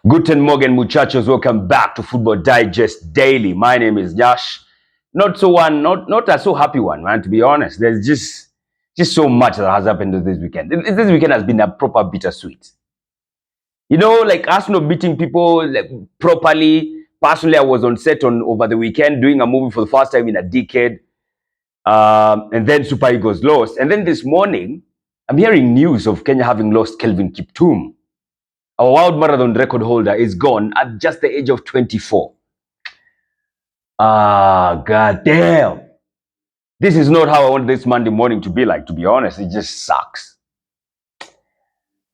Guten Morgen, muchachos. Welcome back to Football Digest Daily. My name is Josh. Not a so happy one, man. To be honest, there's just so much that has happened this weekend. This weekend has been a proper bittersweet. Like Arsenal beating people like, properly. Personally, I was on set over the weekend doing a movie for the first time in a decade, and then Super Eagles lost. And then this morning, I'm hearing news of Kenya having lost Kelvin Kiptum. Our world marathon record holder is gone at just the age of 24. God damn. This is not how I want this Monday morning to be like, to be honest. It just sucks.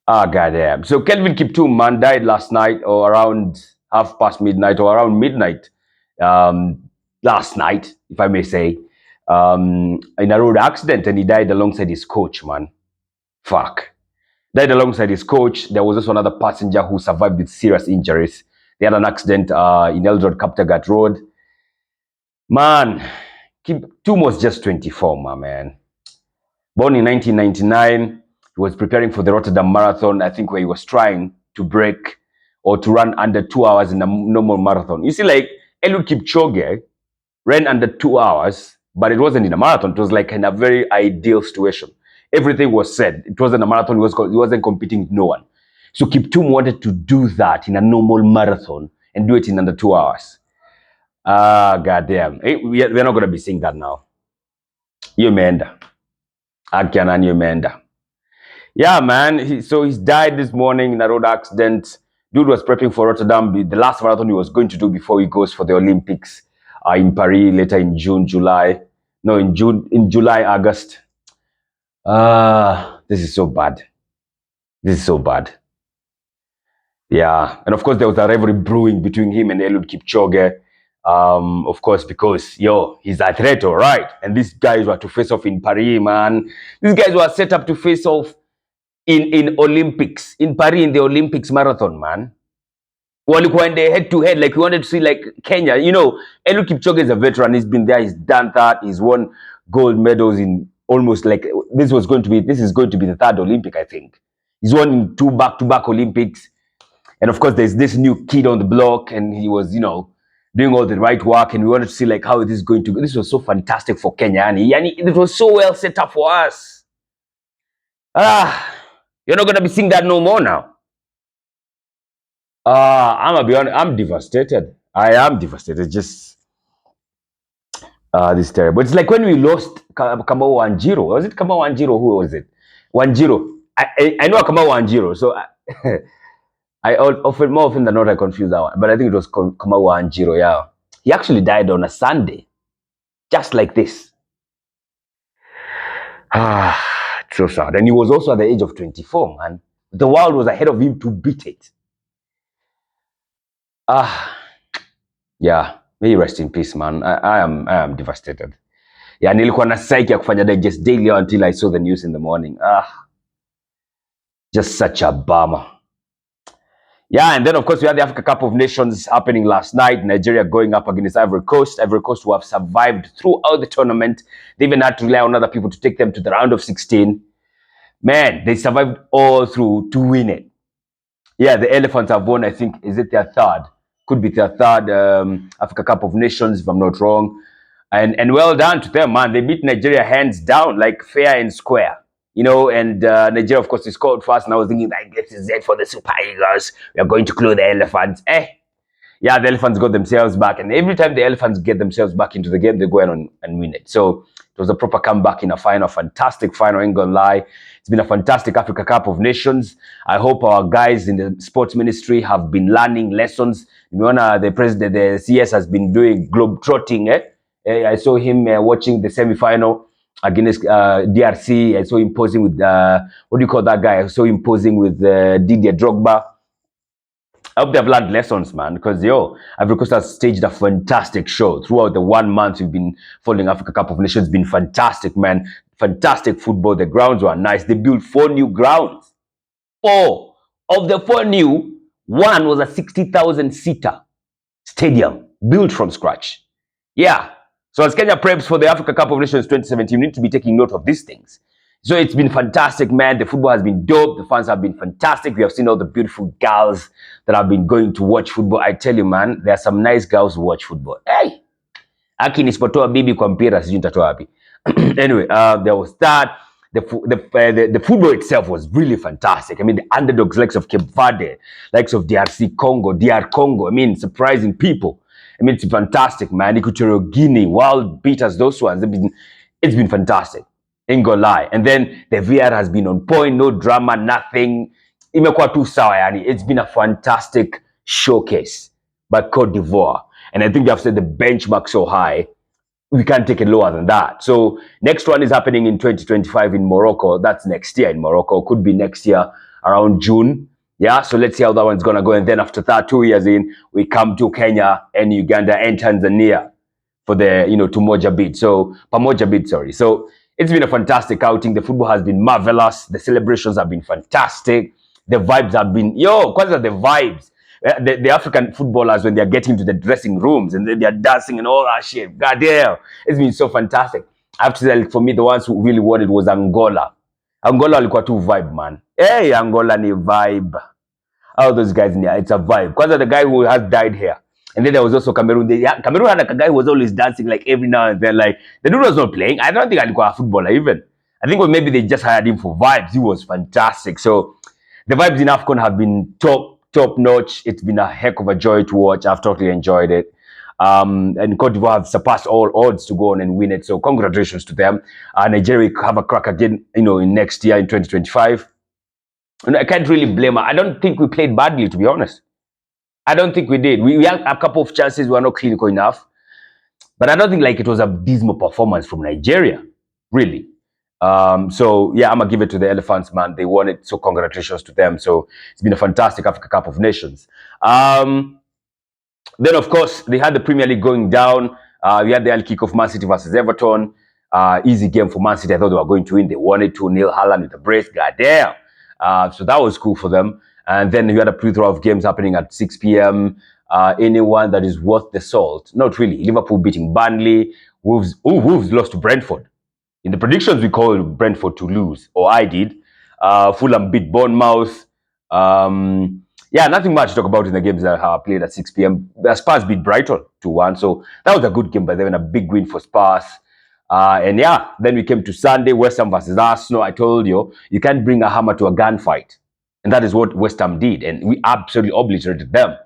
God damn. So Kelvin Kiptum, man, died last night or around half past midnight or around midnight last night, if I may say, in a road accident, and he died alongside his coach, man. Fuck. Died alongside his coach. There was also another passenger who survived with serious injuries. They had an accident in Eldred Kaptagat Road. Man, Kiptum was just 24, my man. Born in 1999, he was preparing for the Rotterdam Marathon, I think, where he was trying to break or to run under 2 hours in a normal marathon. You see, like, Eliud Kipchoge ran under 2 hours, but it wasn't in a marathon. It was like in a very ideal situation. Everything was said. It wasn't a marathon. He wasn't competing with no one. So Kiptum wanted to do that in a normal marathon and do it in under 2 hours. Goddamn. We're not going to be seeing that now. Yumenda. Akianan Yumenda. Yeah, man. He's died this morning in a road accident. Dude was prepping for Rotterdam, the last marathon he was going to do before he goes for the Olympics in Paris later in July, August. This is so bad. Yeah, and of course there was a rivalry brewing between him and Eliud Kipchoge. Of course, because he's a threat, all right. And these guys were to face off in Paris, man. These guys were set up to face off in Olympics, in Paris, in the Olympics marathon, man. Walikuwa in the head-to-head, like we wanted to see like Kenya. Eliud Kipchoge is a veteran. He's been there. He's done that. He's won gold medals in almost like this is going to be the third Olympic, I think. He's won in 2 back-to-back Olympics. And of course, there's this new kid on the block, and he was, doing all the right work. And we wanted to see like how this is going to go. This was so fantastic for Kenya. And it was so well set up for us. You're not gonna be seeing that no more now. I'm gonna be honest, I'm devastated. I am devastated. Just this is terrible. It's like when we lost Kamau 1-0. Was it Kamau 1-0? Who was it? 1-0. I know Kamau 1-0, so more often than not I confuse that one. But I think it was Kamau 1-0, yeah. He actually died on a Sunday. Just like this. It's so sad. And he was also at the age of 24, man. The world was ahead of him to beat it. Yeah. May you rest in peace, man. I am devastated. Yeah, nilikuwa na psyche ya kufanya digest daily until I saw the news in the morning. Just such a bummer. Yeah, and then of course we had the Africa Cup of Nations happening last night. Nigeria going up against Ivory Coast. Ivory Coast who have survived throughout the tournament. They even had to rely on other people to take them to the round of 16. Man, they survived all through to win it. Yeah, the Elephants have won, I think, is it their third? Could be their third Africa Cup of Nations, if I'm not wrong. And well done to them, man. They beat Nigeria hands down, like fair and square. And Nigeria, of course, is scored first. And I was thinking, like, this is it for the Super Eagles. We are going to clue the Elephants. Yeah, the Elephants got themselves back. And every time the Elephants get themselves back into the game, they go on and win it. So it was a proper comeback in a final, fantastic final, ain't gonna lie. It's been a fantastic Africa Cup of Nations. I hope our guys in the sports ministry have been learning lessons. The president, the CS has been doing globe trotting. I saw him watching the semi-final against DRC. I saw him posing with, what do you call that guy? I saw him posing with Didier Drogba. I hope they've learned lessons, man, because Ivory Coast has staged a fantastic show. Throughout the 1 month we've been following Africa Cup of Nations. It's been fantastic, man. Fantastic football. The grounds were nice. They built 4 new grounds. 4 of the 4 new, one was a 60,000-seater stadium built from scratch. Yeah. So as Kenya preps for the Africa Cup of Nations 2017, we need to be taking note of these things. So it's been fantastic, man. The football has been dope. The fans have been fantastic. We have seen all the beautiful girls that have been going to watch football. I tell you, man, there are some nice girls who watch football. Hey, aki nisipotoa bibi kwa mpira sijui nitatoa wapi. Anyway, there was that. The football itself was really fantastic. I mean, the underdogs, likes of Cape Verde, likes of DRC Congo, DR Congo. I mean, surprising people. I mean, it's fantastic, man. Equatorial Guinea, wild beaters, those ones. It's been fantastic. Ain't gonna lie. And then the VR has been on point, no drama, nothing. Imekuwa tu sawa, yani. It's been a fantastic showcase by Cote d'Ivoire. And I think they have set the benchmark so high, we can't take it lower than that. So next one is happening in 2025 in Morocco. That's next year in Morocco. Could be next year around June. Yeah, so let's see how that one's gonna go. And then after that, 2 years in, we come to Kenya and Uganda and Tanzania for the Pamoja bid. Sorry. So it's been a fantastic outing. The football has been marvelous. The celebrations have been fantastic. The vibes have been kwanza the vibes. The African footballers, when they're getting to the dressing rooms and they're dancing and all that shit. God damn, it's been so fantastic. I have to say, for me, the ones who really won it was Angola. Angola walikuwa tu vibe, man. Hey, Angola ni vibe. All those guys, it's a vibe. Because the guy who has died here. And then there was also Cameroon. Cameroon had like a guy who was always dancing like every now and then. Like, the dude was not playing. I don't think alikuwa a footballer even. I think maybe they just hired him for vibes. He was fantastic. So the vibes in AFCON have been top notch. It's been a heck of a joy to watch. I've totally enjoyed it. And Cote d'Ivoire have surpassed all odds to go on and win it. So congratulations to them. Nigeria have a crack again, in next year in 2025. And I can't really blame her. I don't think we played badly, to be honest. I don't think we did. We had a couple of chances. We were not clinical enough. But I don't think like it was a dismal performance from Nigeria, really. So yeah, I'm gonna give it to the Elephants, man. They won it, so congratulations to them. So it's been a fantastic Africa Cup of Nations. Then of course they had the Premier League going down. We had the early kick of Man City versus Everton. Easy game for Man City. I thought they were going to win. They won it 2-0. Haaland with a brace. Goddamn. So that was cool for them. And then you had a plethora of games happening at 6 p.m. Anyone that is worth the salt? Not really. Liverpool beating Burnley. Wolves lost to Brentford. In the predictions, we called Brentford to lose, or I did. Fulham beat Bournemouth. Yeah, nothing much to talk about in the games that are played at 6 p.m. Spurs beat Brighton 2-1. So that was a good game by them and a big win for Spurs. And yeah, then we came to Sunday, West Ham versus Arsenal. I told you, you can't bring a hammer to a gunfight. And that is what West Ham did. And we absolutely obliterated them.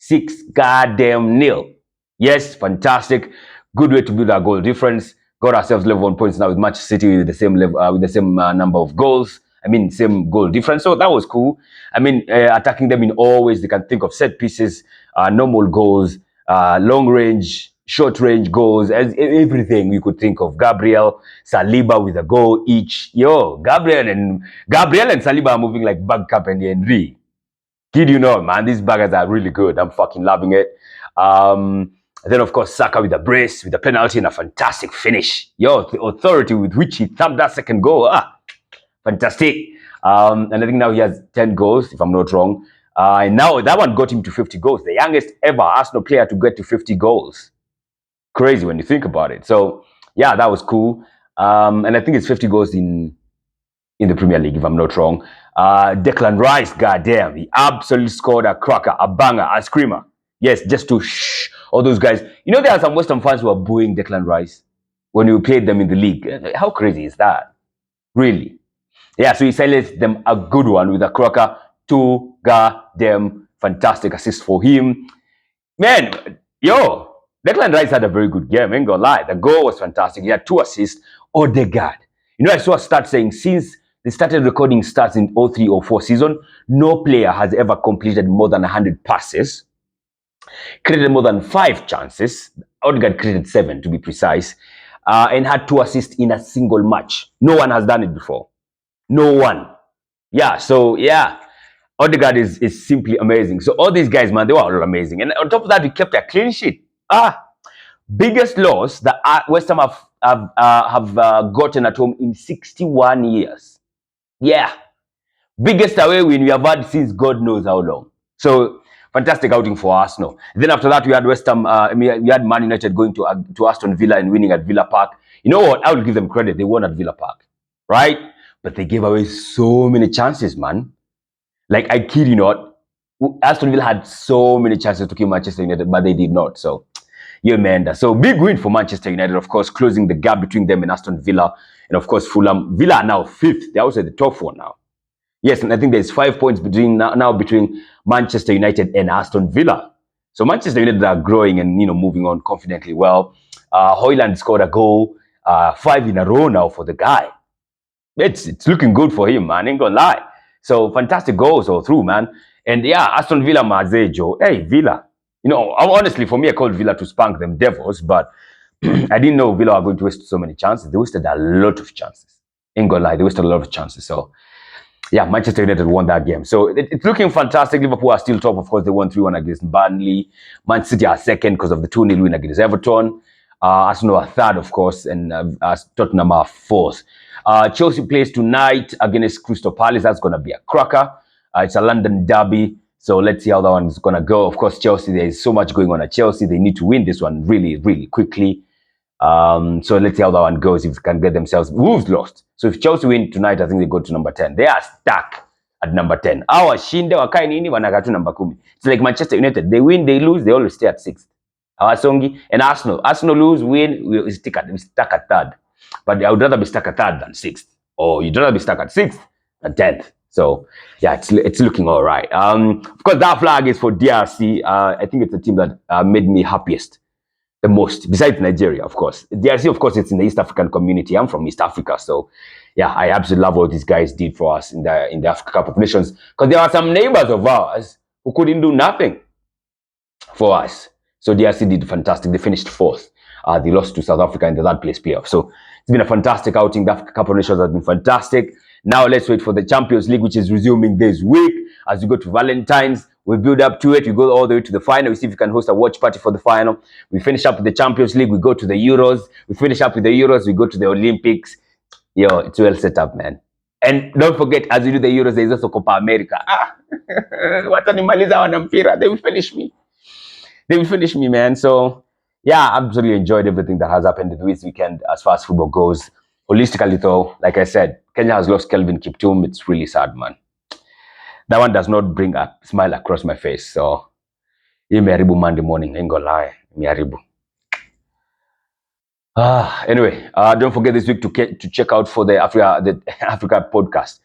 6-0. Yes, fantastic. Good way to build our goal difference. Got ourselves level 1 points now with Manchester City with the same level, with the same number of goals. I mean, same goal difference. So that was cool. I mean, attacking them in all ways they can think of: set pieces, normal goals, long range, short range goals, everything you could think of. Gabriel, Saliba with a goal each. Gabriel and Saliba are moving like Bergkamp and Henry. Kid you know, man, these baggers are really good. I'm fucking loving it. Then, of course, Saka with a brace, with a penalty and a fantastic finish. The authority with which he thumped that second goal. Fantastic. And I think now he has 10 goals, if I'm not wrong. And now that one got him to 50 goals. The youngest ever Arsenal player to get to 50 goals. Crazy when you think about it. So, yeah, that was cool. And I think it's 50 goals in the Premier League, if I'm not wrong. Declan Rice, goddamn, he absolutely scored a cracker, a banger, a screamer. Yes, just to shh all those guys. There are some Western fans who are booing Declan Rice when we played them in the league. How crazy is that? Really? Yeah, so he silenced them a good one with a cracker. 2 goddamn fantastic assists for him. Man, Declan Rice had a very good game, ain't gonna lie. The goal was fantastic. He had 2 assists. Odegaard. I saw a stat saying since they started recording stats in 03-04 season, no player has ever completed more than 100 passes, created more than 5 chances. Odegaard created 7 to be precise, and had 2 assists in a single match. No one has done it before. No one. Yeah, so yeah, Odegaard is simply amazing. So all these guys, man, they were all amazing. And on top of that, we kept a clean sheet. Biggest loss that West Ham have gotten at home in 61 years. Yeah. Biggest away win we have had since God knows how long. So, fantastic outing for Arsenal. Then after that, we had West Ham, we had Man United going to Aston Villa and winning at Villa Park. You know what? I will give them credit. They won at Villa Park. right? But they gave away so many chances, man. Like, I kid you not, Aston Villa had so many chances to kill Manchester United, but they did not. So, yeah, man. So, big win for Manchester United, of course, closing the gap between them and Aston Villa. And, of course, Fulham. Villa are now fifth. They're also the top four now. Yes, and I think there's 5 points now between Manchester United and Aston Villa. So Manchester United are growing and moving on confidently. Well, Højlund scored a goal, 5 in a row now for the guy. It's looking good for him, man. Ain't gonna lie. So fantastic goals all through, man. And yeah, Aston Villa Mazejo. Hey, Villa. Honestly, for me, I called Villa to spank them Devils, but I didn't know Villa are going to waste so many chances. They wasted a lot of chances. Ain't gonna lie, they wasted a lot of chances. So yeah, Manchester United won that game. So it's looking fantastic. Liverpool are still top. Of course, they won 3-1 against Burnley. Man City are second because of the 2-0 win against Everton. Arsenal are third, of course, and Tottenham are fourth. Chelsea plays tonight against Crystal Palace. That's going to be a cracker. It's a London derby. So let's see how that one is going to go. Of course, Chelsea, there is so much going on at Chelsea. They need to win this one really, really quickly. So let's see how that one goes if they can get themselves. Wolves lost. So if Chelsea win tonight, I think they go to number 10. They are stuck at number 10. Washinde wakae nini wanagatu number 10. It's like Manchester United. They win, they lose, they always stay at 6th. Songi and Arsenal. Arsenal lose, win, we stuck at 3rd. But I would rather be stuck at 3rd than 6th. Or you'd rather be stuck at 6th than 10th. So yeah, it's looking all right. Of course, that flag is for DRC. I think it's the team that made me happiest the most, besides Nigeria, of course. DRC, of course, it's in the East African community. I'm from East Africa, so yeah, I absolutely love what these guys did for us in the Africa Cup of Nations, because there are some neighbors of ours who couldn't do nothing for us. So DRC did fantastic. They finished 4th. They lost to South Africa in the 3rd place playoff. So it's been a fantastic outing. The Africa Cup of Nations has been fantastic. Now let's wait for the Champions League, which is resuming this week. As we go to Valentine's, we build up to it. We go all the way to the final. We see if we can host a watch party for the final. We finish up with the Champions League. We go to the Euros. We finish up with the Euros. We go to the Olympics. Yo, it's well set up, man. And don't forget, as we do the Euros, there's also Copa America. Watanimaliza wana mpira. They will finish me. They will finish me, man. So, yeah, I absolutely enjoyed everything that has happened this weekend as far as football goes. Holistically, though, like I said, Kenya has lost Kelvin Kiptum. It's really sad, man. That one does not bring a smile across my face. So, imeharibu Monday morning. Ain't gonna lie. Imeharibu. Anyway, don't forget this week to check out for the Africa podcast.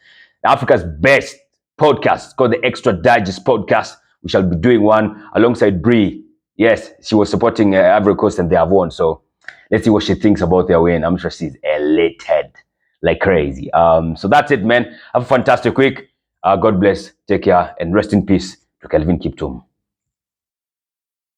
Africa's best podcast called the Extra Digest podcast. We shall be doing one alongside Bree. Yes, she was supporting Ivory Coast and they have won. So let's see what she thinks about their win. I'm sure she's elated like crazy. So that's it, man. Have a fantastic week. God bless. Take care and rest in peace to Kelvin Kiptum.